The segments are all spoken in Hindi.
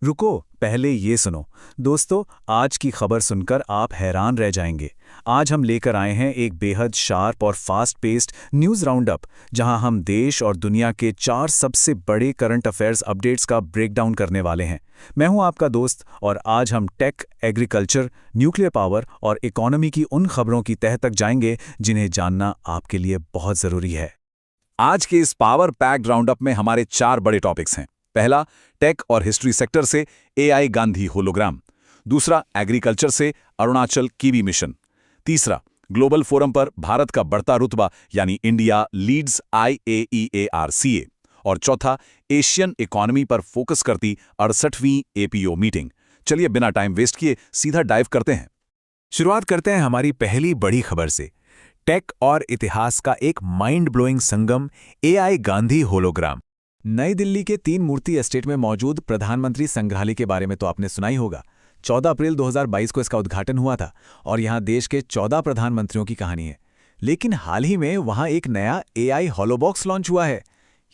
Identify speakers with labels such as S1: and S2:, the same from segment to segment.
S1: रुको, पहले ये सुनो। दोस्तों, आज की खबर सुनकर आप हैरान रह जाएंगे। आज हम लेकर आए हैं एक बेहद शार्प और फास्ट पेस्ड न्यूज़ राउंडअप, जहां हम देश और दुनिया के 4 सबसे बड़े करंट अफेयर्स अपडेट्स का ब्रेकडाउन करने वाले हैं। मैं हूं आपका दोस्त, और आज हम टेक, एग्रीकल्चर, न्यूक्लियर पावर और इकोनॉमी की उन खबरों की तह तक जाएंगे जिन्हें जानना आपके लिए बहुत ज़रूरी है।
S2: आज के इस पावर पैक्ड राउंडअप में हमारे 4 बड़े टॉपिक्स हैं। पहला, टेक और हिस्ट्री सेक्टर से एआई गांधी होलोग्राम। दूसरा, एग्रीकल्चर से अरुणाचल कीवी मिशन। तीसरा, ग्लोबल फोरम पर भारत का बढ़ता रुतबा यानी इंडिया लीड्स IAEARCA। और चौथा, एशियन इकोनॉमी पर फोकस करती 68वीं APO मीटिंग। चलिए बिना टाइम वेस्ट किए सीधा डाइव करते हैं।
S1: शुरुआत करते हैं हमारी पहली बड़ी खबर से। टेक और इतिहास का एक माइंड ब्लोइंग संगम, एआई गांधी होलोग्राम। नई दिल्ली के 3 मूर्ति एस्टेट में मौजूद प्रधानमंत्री संग्रहालय के बारे में तो आपने सुना ही होगा। 14 अप्रैल 2022 को इसका उद्घाटन हुआ था, और यहाँ देश के 14 प्रधानमंत्रियों की कहानी है। लेकिन हाल ही में वहाँ एक नया एआई हॉलोबॉक्स लॉन्च हुआ है।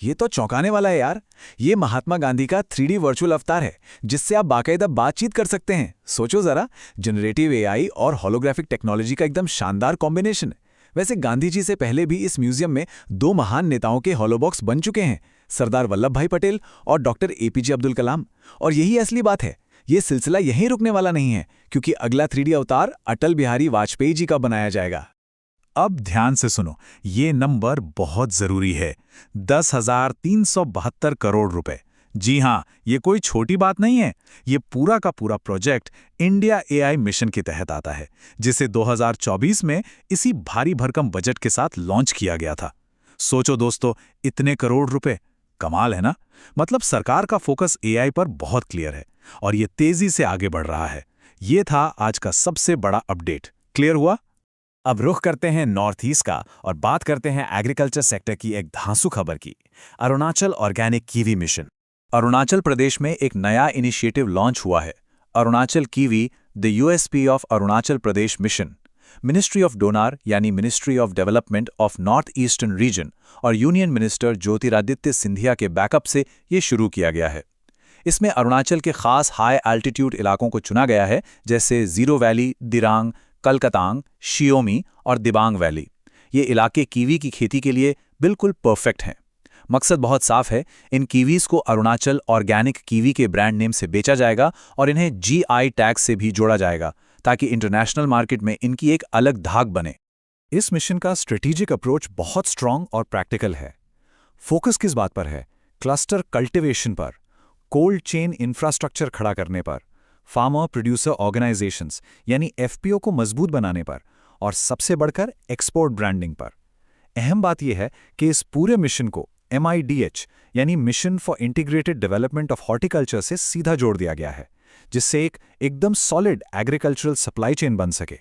S1: ये तो चौंकाने वाला है यार। ये महात्मा गांधी का 3D वर्चुअल अवतार है, जिससे आप बाकायदा बातचीत कर सकते हैं। सोचो जरा, जनरेटिव एआई और होलोग्राफिक टेक्नोलॉजी का एकदम शानदार कॉम्बिनेशन। वैसे गांधी जी से पहले भी इस म्यूजियम में 2 महान नेताओं के हॉलोबॉक्स बन चुके हैं, सरदार वल्लभ भाई पटेल और डॉक्टर APJ अब्दुल कलाम। और यही असली बात है, ये सिलसिला यहीं रुकने वाला नहीं है, क्योंकि अगला 3D अवतार अटल बिहारी वाजपेयी जी का बनाया जाएगा।
S2: अब ध्यान से सुनो, ये नंबर बहुत जरूरी है। 10,372 करोड़ रुपए। जी हाँ, ये कोई छोटी बात नहीं है। ये पूरा का पूरा प्रोजेक्ट इंडिया एआई मिशन के तहत आता है, जिसे 2024 में इसी भारी भरकम बजट के साथ लॉन्च किया गया था। सोचो दोस्तों, इतने करोड़ रुपए, कमाल है ना। मतलब सरकार का फोकस एआई पर बहुत क्लियर है, और ये तेजी से आगे बढ़ रहा है। ये था आज का सबसे बड़ा अपडेट। क्लियर हुआ?
S1: अब रुख करते हैं नॉर्थ ईस्ट का, और बात करते हैं एग्रीकल्चर सेक्टर की एक धांसू खबर की। Arunachal organic kiwi mission. Arunachal Pradesh में एक नया इनिशिएटिव लॉन्च हुआ है, Arunachal kiwi, the USP of Arunachal Pradesh mission. Ministry of DoNER यानी ministry of development of north eastern region और यूनियन मिनिस्टर ज्योतिरादित्य सिंधिया के बैकअप से ये शुरू किया गया है। इसमें अरुणाचल के खास हाई एल्टीट्यूड इलाकों को चुना गया है, जैसे zero valley, Dirang, Kalaktang, Xiaomi और दिबांग वैली। ये इलाके कीवी की खेती के लिए बिल्कुल परफेक्ट हैं। मकसद बहुत साफ है, इन कीवीज को अरुणाचल ऑर्गेनिक कीवी के ब्रांड नेम से बेचा जाएगा और इन्हें GI टैग से भी जोड़ा जाएगा, ताकि इंटरनेशनल मार्केट में इनकी एक अलग धाक बने। इस मिशन का स्ट्रेटेजिक अप्रोच बहुत स्ट्रांग और प्रैक्टिकल है। फोकस किस बात पर है? क्लस्टर कल्टीवेशन पर, कोल्ड चेन इंफ्रास्ट्रक्चर खड़ा करने पर, फार्मर प्रोड्यूसर ऑर्गेनाइजेशंस यानी FPO को मजबूत बनाने पर, और सबसे बढ़कर एक्सपोर्ट ब्रांडिंग पर। अहम बात यह है कि इस पूरे मिशन को MIDH यानी mission for integrated development of horticulture से सीधा जोड़ दिया गया है, जिससे एक एकदम सॉलिड एग्रीकल्चरल सप्लाई चेन बन सके।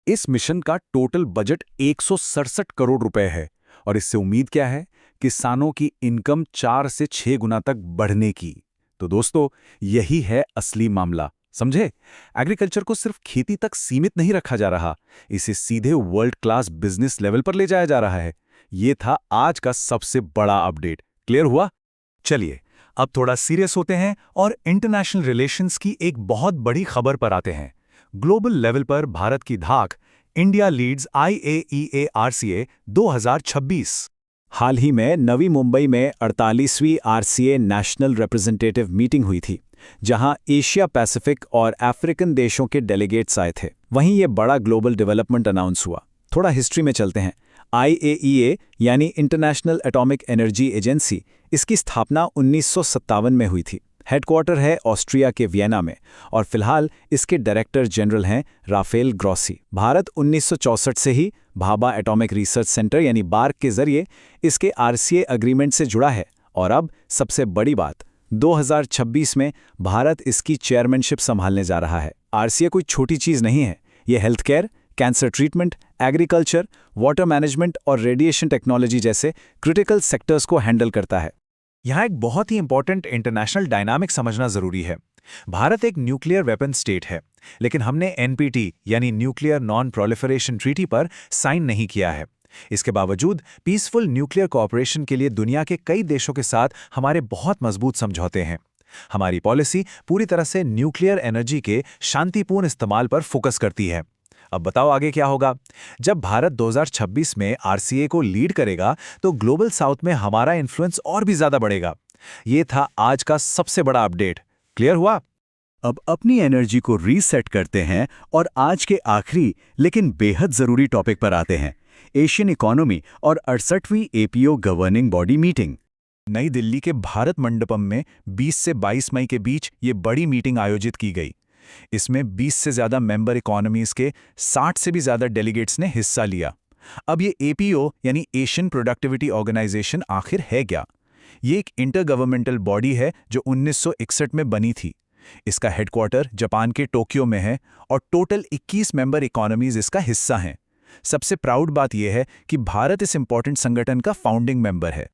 S1: इस मिशन का टोटल बजट 167 करोड़ रुपए है, और इससे उम्मीद क्या है? किसानों की इनकम 4 से 6 गुना तक बढ़ने की। तो दोस्तों, यही है असली मामला, समझे? एग्रीकल्चर को सिर्फ खेती तक सीमित नहीं रखा जा रहा, इसे सीधे वर्ल्ड क्लास बिजनेस लेवल पर ले जाया जा रहा है। ये था आज का सबसे बड़ा अपडेट। क्लियर हुआ? चलिए, अब थोड़ा सीरियस होते हैं और इंटरनेशनल रिलेशंस की एक बहुत बड़ी खबर पर आते हैं। ग्लोबल लेवल पर भारत की धाक, इंडिया लीड्स IAEARCA 2026। हाल ही में नवी मुंबई में 48वीं RCA नेशनल रिप्रेजेंटेटिव मीटिंग हुई थी, जहां एशिया पैसिफिक और अफ्रीकन देशों के डेलीगेट्स आए थे। वहीं ये बड़ा ग्लोबल डेवलपमेंट अनाउंस हुआ। थोड़ा हिस्ट्री में चलते हैं। IAEA यानी इंटरनेशनल एटॉमिक एनर्जी एजेंसी, इसकी स्थापना 1957 में हुई थी। हेडक्वार्टर है ऑस्ट्रिया के वियना में, और फिलहाल इसके डायरेक्टर जनरल हैं राफेल ग्रॉसी। भारत 1964 से ही भाभा एटॉमिक रिसर्च सेंटर यानी बार्क के जरिए इसके RCA एग्रीमेंट से जुड़ा है। और अब सबसे बड़ी बात, 2026 में भारत इसकी चेयरमैनशिप संभालने जा रहा है। RCA कोई छोटी चीज़ नहीं है। ये health care, cancer treatment, agriculture, water management और रेडिएशन टेक्नोलॉजी जैसे क्रिटिकल सेक्टर्स को हैंडल करता है। यहाँ एक बहुत ही इंपॉर्टेंट इंटरनेशनल डायनामिक समझना जरूरी है। भारत एक न्यूक्लियर वेपन स्टेट है, लेकिन हमने NPT यानी न्यूक्लियर नॉन प्रोलिफरेशन ट्रीटी पर साइन नहीं किया है। इसके बावजूद पीसफुल न्यूक्लियर कोऑपरेशन के लिए दुनिया के कई देशों के साथ हमारे बहुत मजबूत समझौते हैं। हमारी पॉलिसी पूरी तरह से न्यूक्लियर एनर्जी के शांतिपूर्ण इस्तेमाल पर फोकस करती है। अब बताओ आगे क्या होगा? जब भारत 2026 में आरसीए को लीड करेगा तो ग्लोबल साउथ में हमारा इन्फ्लुएंस और भी ज्यादा बढ़ेगा। ये था आज का सबसे बड़ा अपडेट। क्लियर हुआ?
S3: अब अपनी एनर्जी को रीसेट करते हैं और आज के आखिरी लेकिन बेहद जरूरी टॉपिक पर आते हैं, एशियन इकोनॉमी और 68वीं एपीओ गवर्निंग बॉडी मीटिंग।
S1: नई दिल्ली के भारत मंडपम में 20 से 22 मई के बीच ये बड़ी मीटिंग आयोजित की गई। इसमें 20 से ज़्यादा मेंबर इकोनॉमीज़ के 60 से भी ज़्यादा डेलीगेट्स ने हिस्सा लिया। अब ये एपीओ यानी एशियन प्रोडक्टिविटी ऑर्गेनाइजेशन आखिर है क्या? ये एक इंटर गवर्नमेंटल बॉडी है जो 1961 में बनी थी। इसका हेडक्वार्टर जापान के टोक्यो में है और टोटल 21 मेंबर इकोनॉमीज इसका हिस्सा हैं। सबसे प्राउड बात यह है कि भारत इस इंपॉर्टेंट संगठन का फाउंडिंग मेंबर है।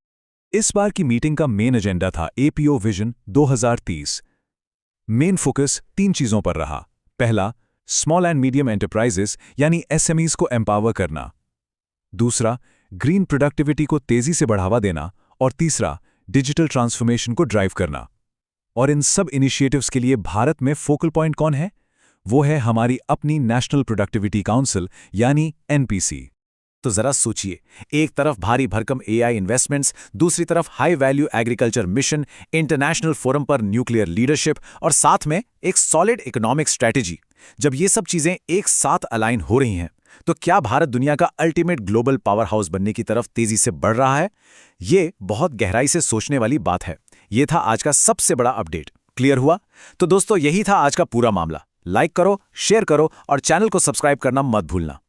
S1: इस बार की मीटिंग का मेन एजेंडा था एपीओ विजन 2030। मेन फोकस 3 चीजों पर रहा। पहला, स्मॉल एंड मीडियम एंटरप्राइजेस यानी एसएमईज को एम्पावर करना। दूसरा, ग्रीन प्रोडक्टिविटी को तेजी से बढ़ावा देना। और तीसरा, डिजिटल ट्रांसफॉर्मेशन को ड्राइव करना। और इन सब इनिशिएटिव्स के लिए भारत में फोकल पॉइंट कौन है? वो है हमारी अपनी नेशनल प्रोडक्टिविटी काउंसिल यानी एनपीसी। तो जरा सोचिए, एक तरफ भारी भरकम एआई इन्वेस्टमेंट्स, दूसरी तरफ high value agriculture mission, international forum पर न्यूक्लियर लीडरशिप और साथ में एक सॉलिड इकोनॉमिक स्ट्रैटेजी। जब ये सब चीजें एक साथ अलाइन हो रही हैं, तो क्या भारत दुनिया का अल्टीमेट ग्लोबल पावर हाउस बनने की तरफ तेजी से बढ़ रहा है? ये बहुत गहराई से सोचने वाली बात है। ये था आज का सबसे बड़ा अपडेट। क्लियर हुआ? तो दोस्तों, यही था आज का पूरा मामला। लाइक करो, शेयर करो और चैनल को सब्सक्राइब करना मत भूलना।